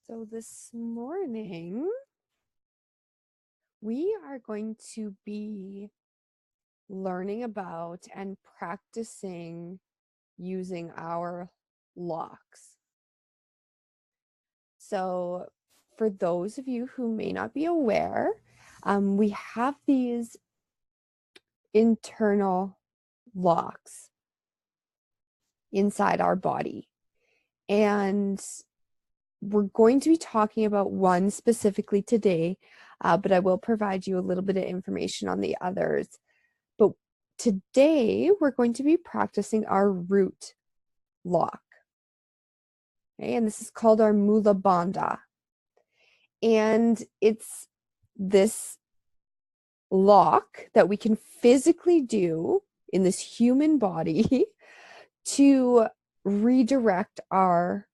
So this morning, we are going to be learning about and practicing using our locks. So for those of you who may not be aware, we have these internal locks inside our body. And we're going to be talking about one specifically today, but I will provide you a little bit of information on the others. But today we're going to be practicing our root lock. Okay, and this is called our Mulabandha. And it's this lock that we can physically do in this human body to redirect our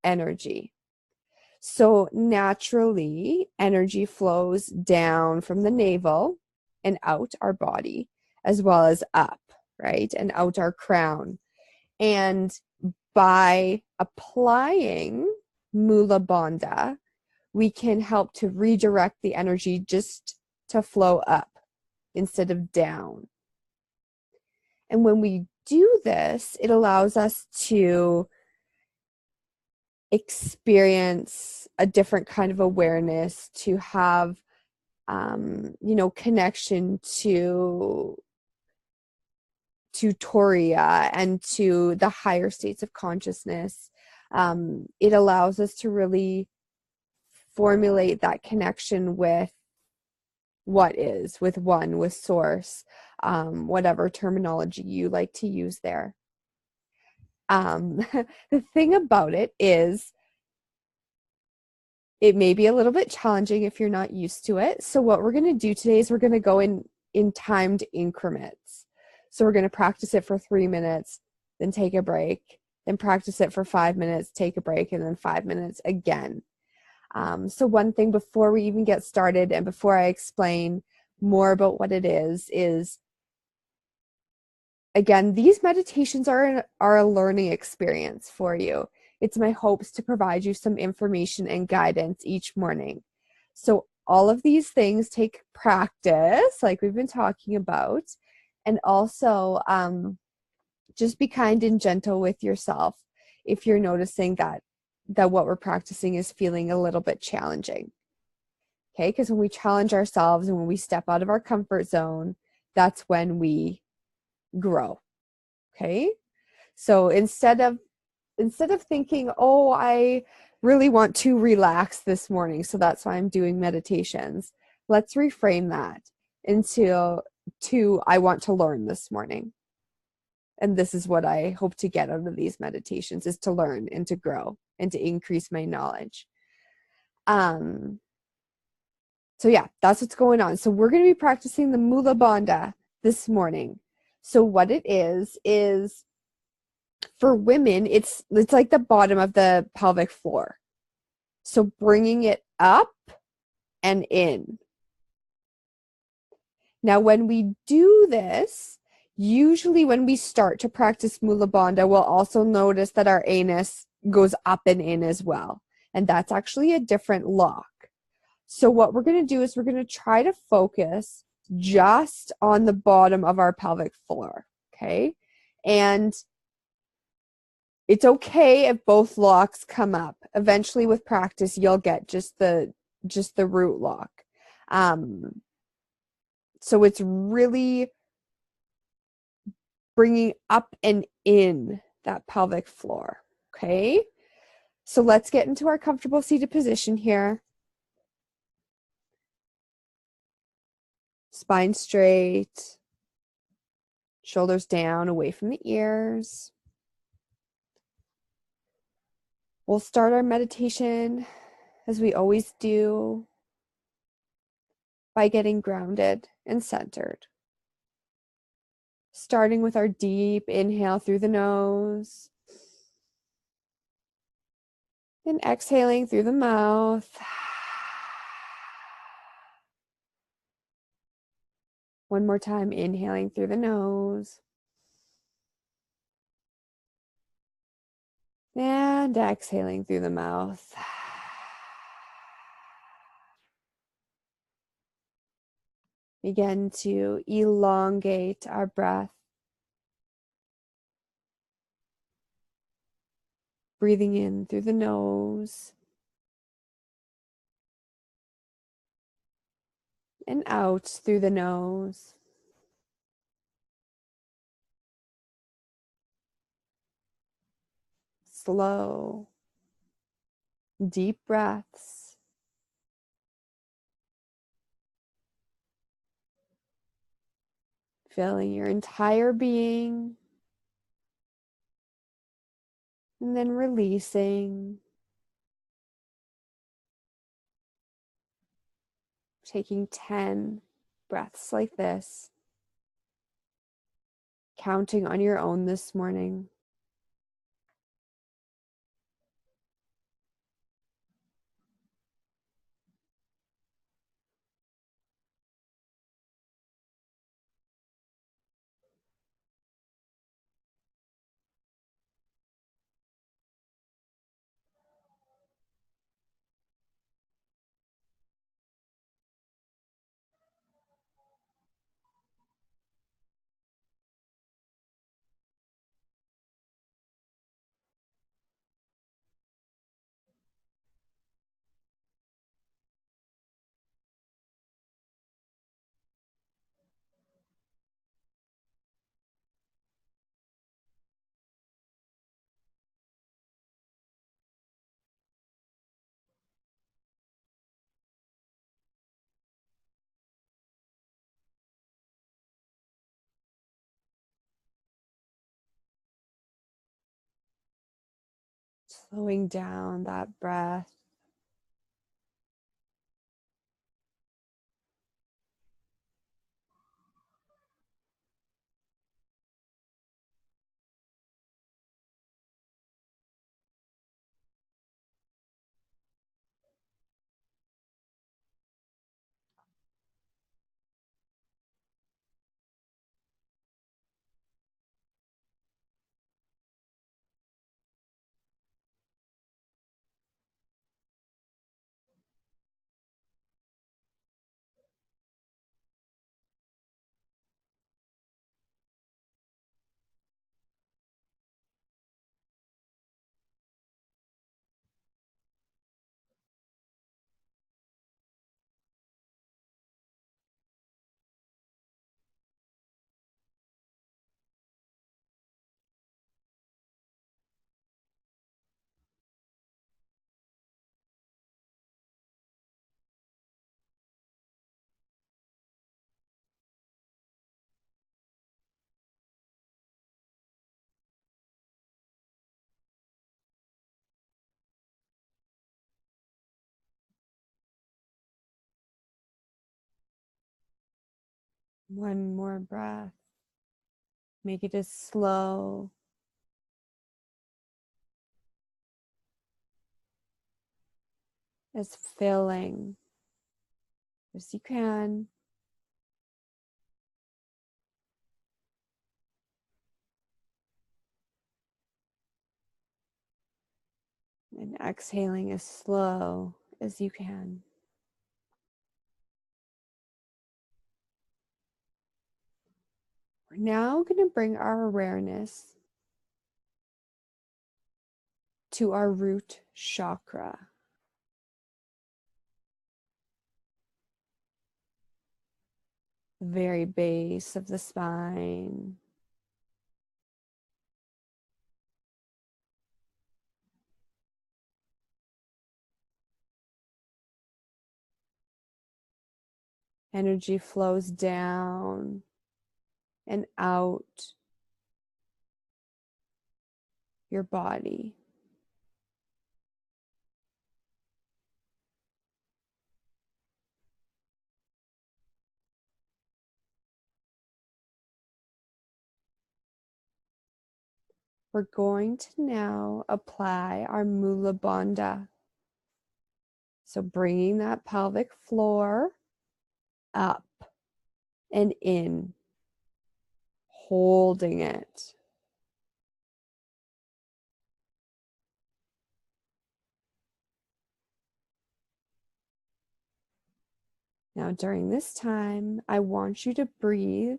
energy. So naturally, energy flows down from the navel and out our body, as well as up, right? And out our crown. And by applying Mulabandha, we can help to redirect the energy just to flow up instead of down. And when we do this, it allows us to experience a different kind of awareness, to have connection to Turiya and to the higher states of consciousness. It allows us to really formulate that connection with what is, with one, with source, whatever terminology you like to use there. The thing about it is, it may be a little bit challenging if you're not used to it. So what we're going to do today is we're going to go in timed increments. So we're going to practice it for 3 minutes, then take a break, then practice it for 5 minutes, take a break, and then 5 minutes again. So one thing before we even get started and before I explain more about what it is again, these meditations are a learning experience for you. It's my hopes to provide you some information and guidance each morning. So all of these things take practice, like we've been talking about, and also just be kind and gentle with yourself if you're noticing that what we're practicing is feeling a little bit challenging. Okay, because when we challenge ourselves and when we step out of our comfort zone, that's when we grow. Okay, so instead of thinking, oh, I really want to relax this morning, so that's why I'm doing meditations, let's reframe that into I want to learn this morning. And this is what I hope to get out of these meditations, is to learn and to grow and to increase my knowledge. So yeah, that's what's going on. So we're going to be practicing the Mulabandha this morning. So what it is for women, it's like the bottom of the pelvic floor. So bringing it up and in. Now, when we do this, usually when we start to practice Mulabandha, we'll also notice that our anus goes up and in as well. And that's actually a different lock. So what we're going to do is we're going to try to focus just on the bottom of our pelvic floor, okay? And it's okay if both locks come up. Eventually with practice, you'll get just the root lock. So it's really bringing up and in that pelvic floor, okay? So let's get into our comfortable seated position here. Spine straight, shoulders down, away from the ears. We'll start our meditation, as we always do, by getting grounded and centered. Starting with our deep inhale through the nose, and exhaling through the mouth. One more time, inhaling through the nose. And exhaling through the mouth. Begin to elongate our breath, breathing in through the nose and out through the nose. Slow, deep breaths. Filling your entire being, and then releasing, taking 10 breaths like this, counting on your own this morning. Slowing down that breath. One more breath. Make it as slow as filling as you can. And exhaling as slow as you can. We're now going to bring our awareness to our root chakra, the very base of the spine. Energy flows down and out your body. We're going to now apply our Mulabandha. So bringing that pelvic floor up and in, holding it. Now, during this time, I want you to breathe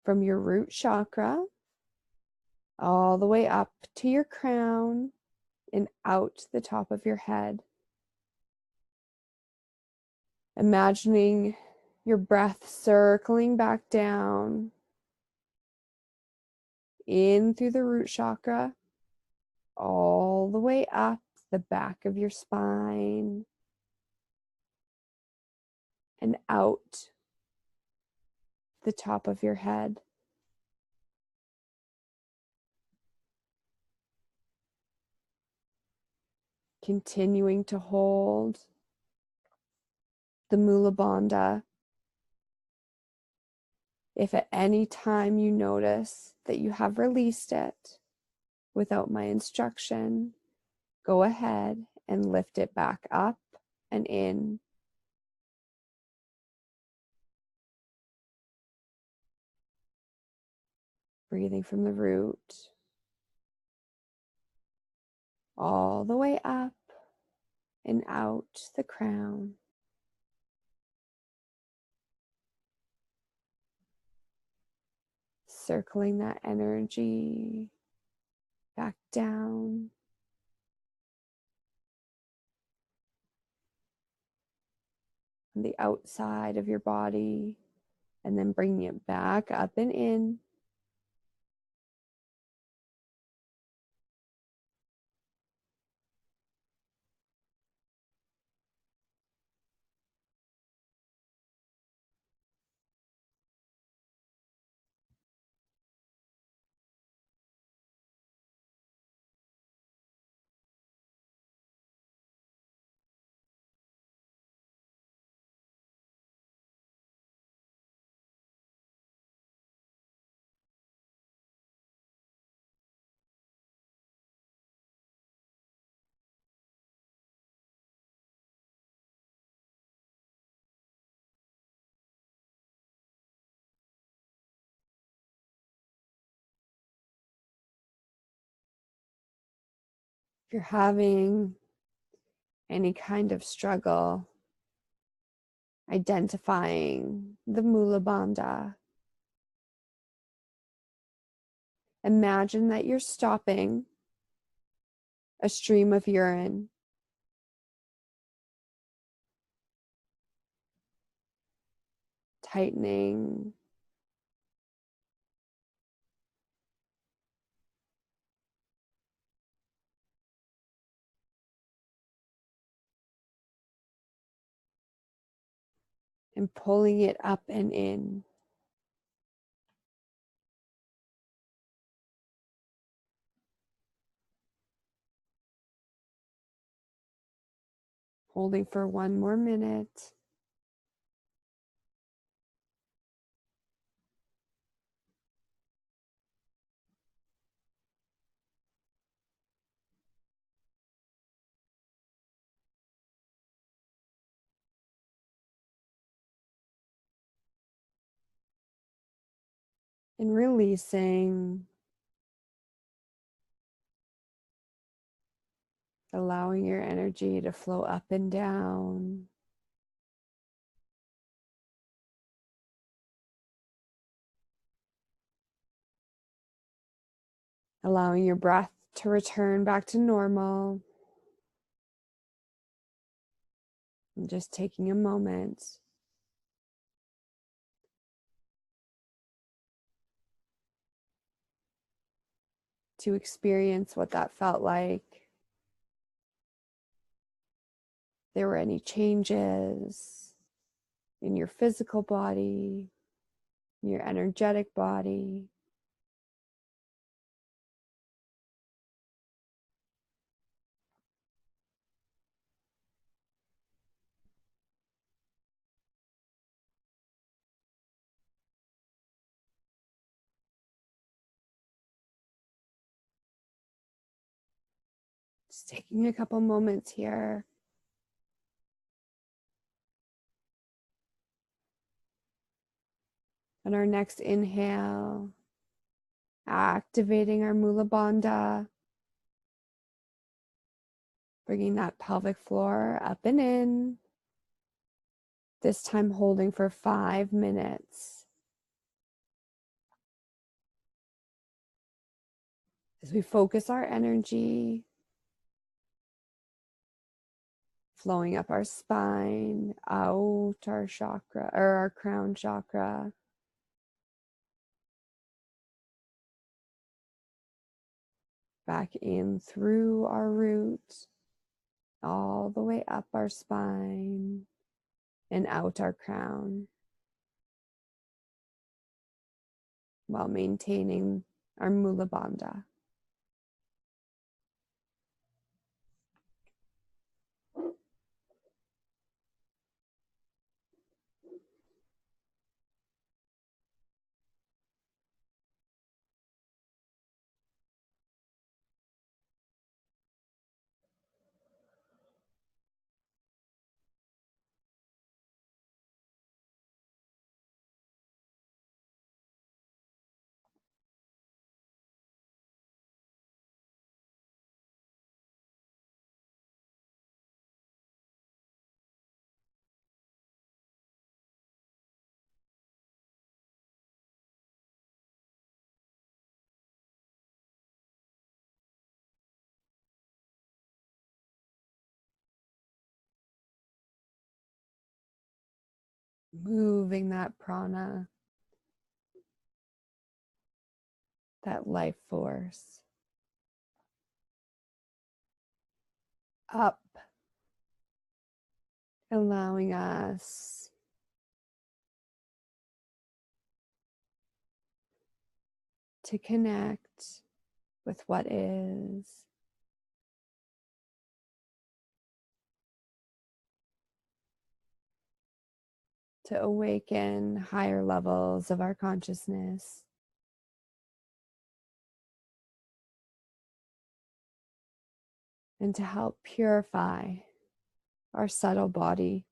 from your root chakra all the way up to your crown and out the top of your head. Imagining your breath circling back down in through the root chakra, all the way up the back of your spine and out the top of your head. Continuing to hold the Mulabandha. If at any time you notice that you have released it without my instruction, go ahead and lift it back up and in. Breathing from the root all the way up and out the crown. Circling that energy back down. On the outside of your body, and then bringing it back up and in. If you're having any kind of struggle identifying the Mulabandha, imagine that you're stopping a stream of urine. Tightening and pulling it up and in. Holding for 1 more minute. And releasing, allowing your energy to flow up and down. Allowing your breath to return back to normal. And just taking a moment to experience what that felt like. There were any changes in your physical body, in your energetic body. Just taking a couple moments here. On our next inhale, activating our Mulabandha, bringing that pelvic floor up and in. This time holding for 5 minutes. As we focus our energy, flowing up our spine, out our chakra or our crown chakra, back in through our root, all the way up our spine and out our crown, while maintaining our Mulabandha. Moving that prana, that life force, up, allowing us to connect with what is, to awaken higher levels of our consciousness, and to help purify our subtle body.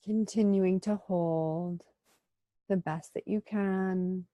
Continuing to hold the best that you can.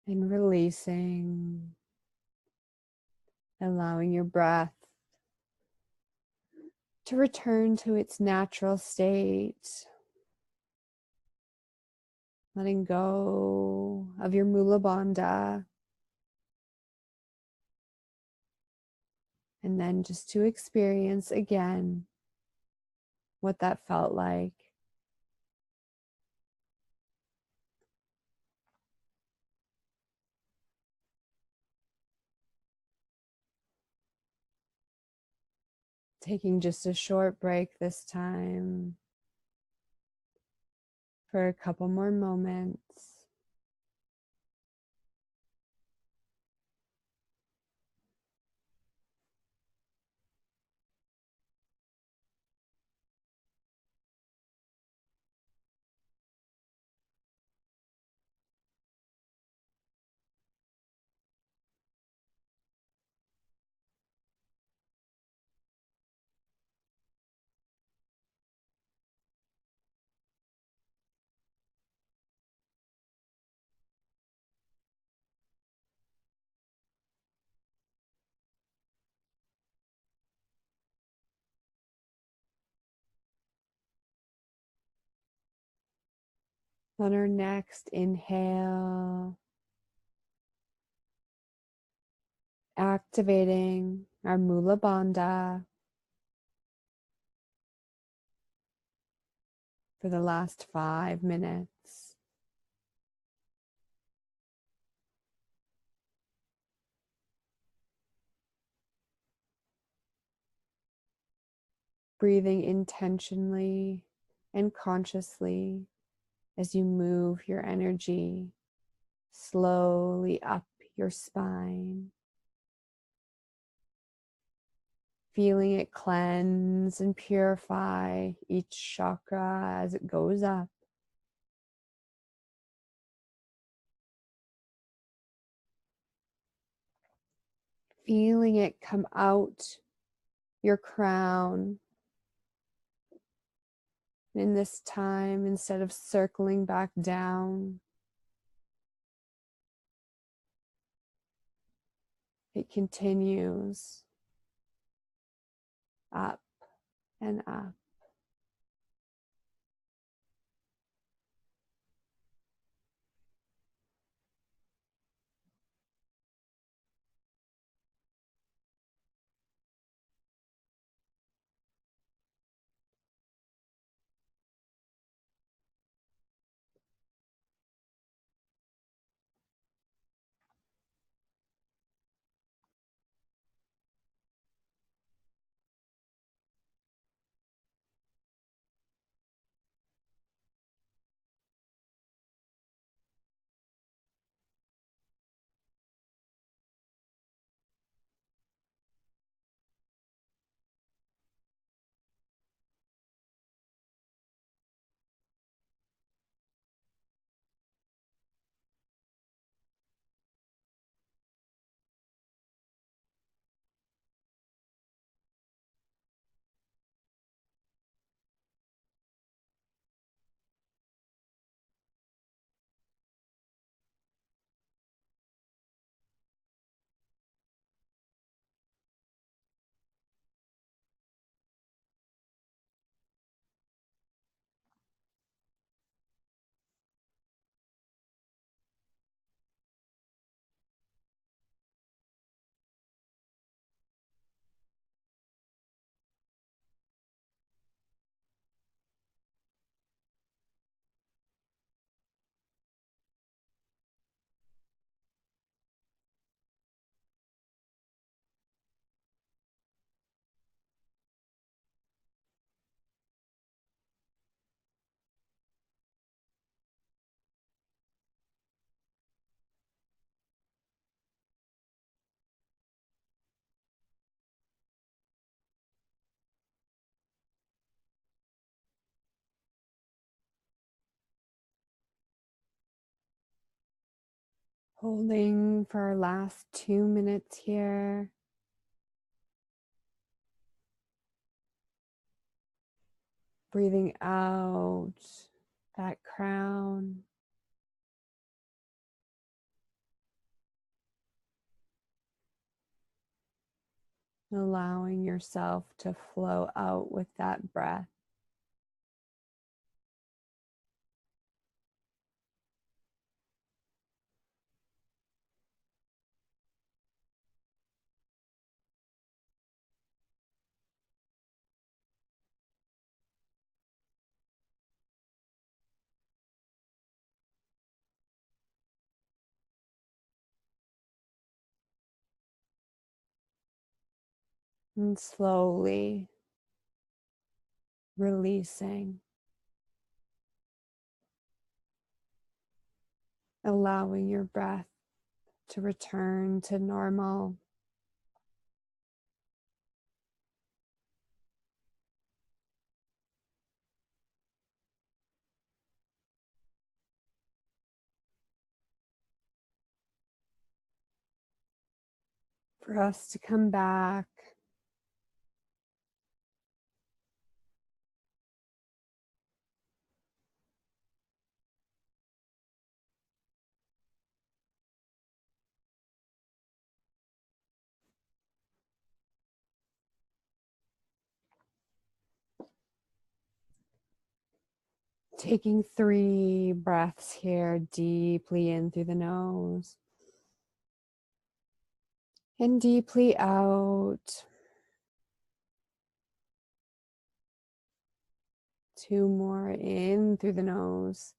And releasing, allowing your breath to return to its natural state, letting go of your Mulabandha, and then just to experience again what that felt like. Taking just a short break this time for a couple more moments. On our next inhale, activating our Mulabandha for the last 5 minutes. Breathing intentionally and consciously as you move your energy slowly up your spine, feeling it cleanse and purify each chakra as it goes up. Feeling it come out your crown. In this time, instead of circling back down, it continues up and up. Holding for our last 2 minutes here. Breathing out that crown. Allowing yourself to flow out with that breath. And slowly releasing, allowing your breath to return to normal. For us to come back Taking 3 breaths here, deeply in through the nose and deeply out. 2 more in through the nose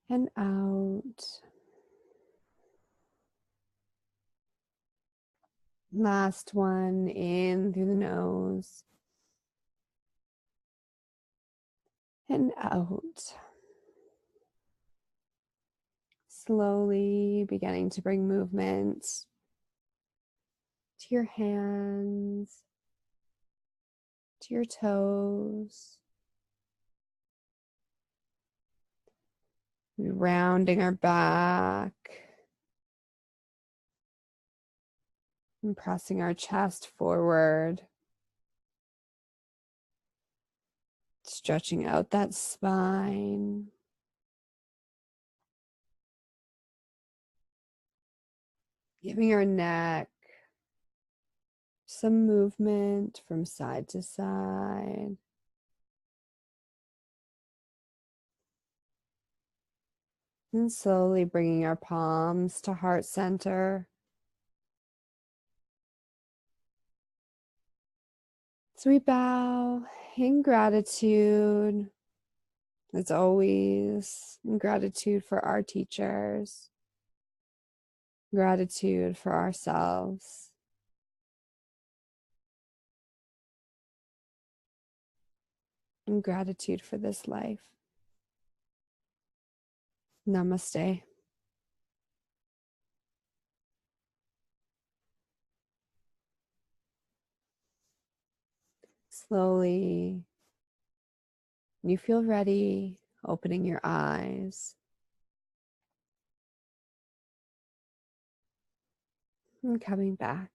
and out. Last one in through the nose and out. Slowly beginning to bring movement to your hands, to your toes, rounding our back and pressing our chest forward, stretching out that spine. Giving our neck some movement from side to side. And slowly bringing our palms to heart center. So we bow in gratitude, as always, in gratitude for our teachers, gratitude for ourselves, and gratitude for this life. Namaste. Slowly, when you feel ready, opening your eyes and coming back.